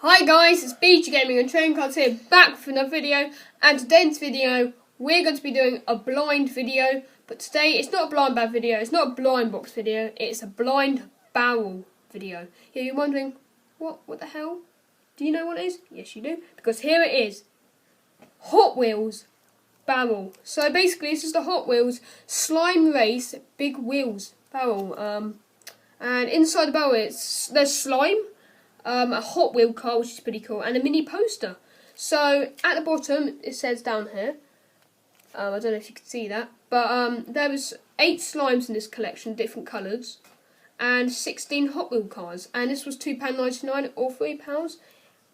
Hi guys, it's BG Gaming and Trading Cards here, back with another video. And today's video, we're going to be doing a blind video. But today, it's not a blind bag video, it's not a blind box video, it's a blind barrel video. Yeah, you're wondering, what the hell? Do you know what it is? Yes, you do. Because here it is. Hot Wheels barrel. So basically, this is the Hot Wheels Slime Race Big Wheels barrel. And inside the barrel, there's slime. A Hot Wheel car, which is pretty cool, and a mini poster. So at the bottom it says down here, I don't know if you can see that, but there was 8 slimes in this collection, different colours, and 16 Hot Wheel cars, and this was £2.99 or £3,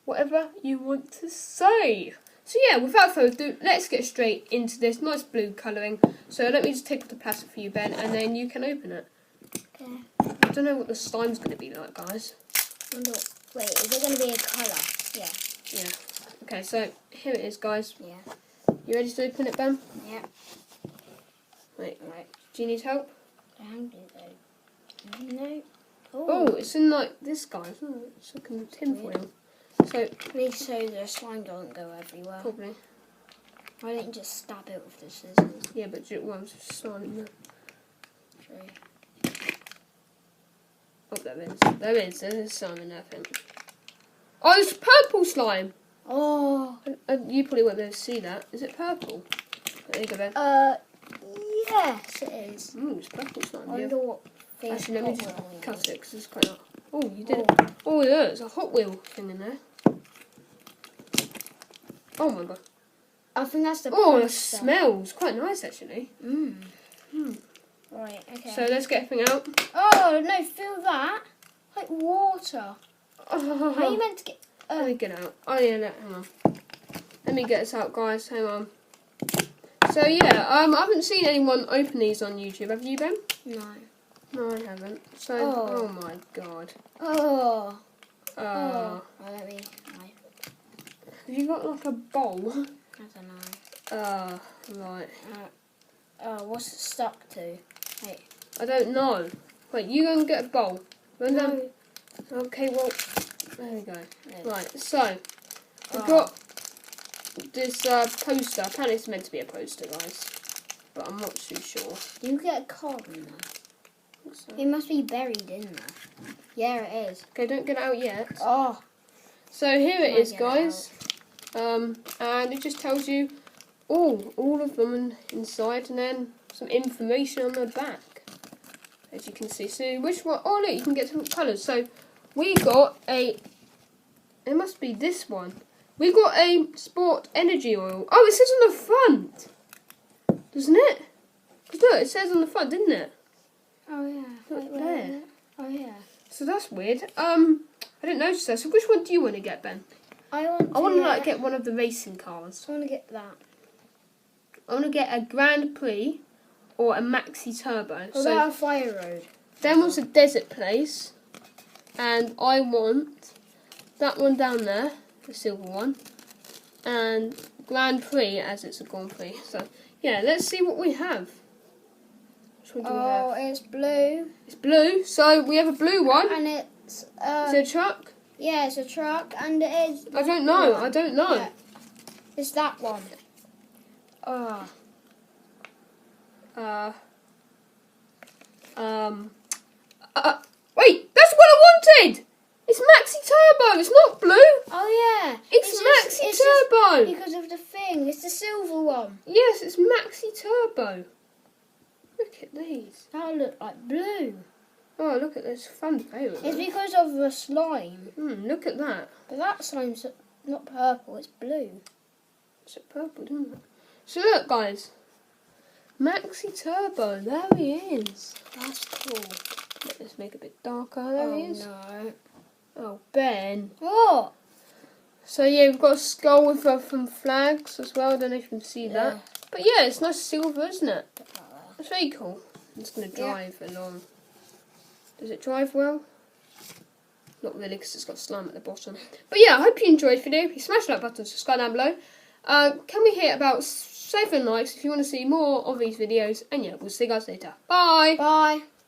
whatever you want to say. So yeah, without further ado, let's get straight into this nice blue colouring. So let me just take off the plastic for you, Ben, and then you can open it. Okay. I don't know what the slime's going to be like, guys. Wait, is it going to be a colour? Yeah. Yeah. Okay, so here it is, guys. Yeah. You ready to open it, Ben? Yeah. Wait. Do you need help? No. Oh, it's in like this, guys. Oh, it's like in tinfoil. So Please so the slime doesn't go everywhere. probably. Why don't you just stab it with the scissors? Yeah, but there's slime in there. True. Oh, there is. There's slime in there, I think. Oh, it's purple slime. Oh. You probably won't be able to see that. Is it purple? There you go, Ben. Yes, it is. It's purple slime. I Yeah. wonder what thing. Actually, let me just Hot Wheel cut is. it because it's quite hot. Oh, you did it. Oh, yeah, there's a Hot Wheel thing in there. Oh my god. I think that's the. Oh, it poster. smells quite nice actually. Right. Okay. So let's get everything out. Oh no! Feel that? Like water. How are you meant to get? Let me get out. Oh yeah, hang on. Let me get this out, guys. Hang on. So yeah, I haven't seen anyone open these on YouTube. Have you, Ben? No. No, I haven't. So, oh my god. Oh. Have you got like a bowl? I don't know. Right. What's it stuck to? Wait. I don't know. Wait, you go and get a bowl. No. Okay, well, there we go. No. Right, so, we've got this poster. Apparently it's meant to be a poster, guys. But I'm not too sure. You get a card in there. So. It must be buried in there. Yeah, it is. Okay, don't get it out yet. Oh. So here it is, Get guys. And it just tells you all of them inside, and then some information on the back, as you can see. So which one? Oh look, you can get different colours. So we got it must be this one. We got a Sport Energy Oil. Oh, it says on the front, doesn't it? 'Cause look, it says on the front, didn't it? Oh yeah. Look Wait, there. Oh yeah. So that's weird. I didn't notice that. So which one do you want to get, Ben? I want to like get one of the racing cars. I want to get that. I want to get a Grand Prix or a Maxi Turbo. What So about a Fire Road? then wants a Desert Place, and I want that one down there, the silver one, and Grand Prix as it's a Grand Prix. So yeah, let's see what we have. Which one do we have? It's blue. It's blue. So we have a blue one. And it's Is it a truck? yeah, it's a truck, and it is. I don't know. I don't know. Yeah. It's that one. Wait, that's what I wanted! It's Maxi Turbo, it's not blue! Oh yeah. It's Maxi Turbo! Because of the thing. It's the silver one. Yes, it's Maxi Turbo. Look at these. That look like blue. Oh, look at this fun favourite. It's because of the slime. Look at that. But that slime's not purple, it's blue. It's purple, isn't it? So look, guys. Maxi Turbo, there he is. That's cool. Let's make it a bit darker. There he is. No. Oh, Ben. What? So yeah, we've got a skull with some flags as well. I don't know if you can see that. But yeah, it's nice silver, isn't it? It's very cool. I'm just going to drive along. Does it drive well? Not really, because it's got slime at the bottom. But yeah, I hope you enjoyed the video. If you smash the like button, subscribe down below. Can we hit about 7 likes if you want to see more of these videos? And yeah, we'll see you guys later. Bye! Bye.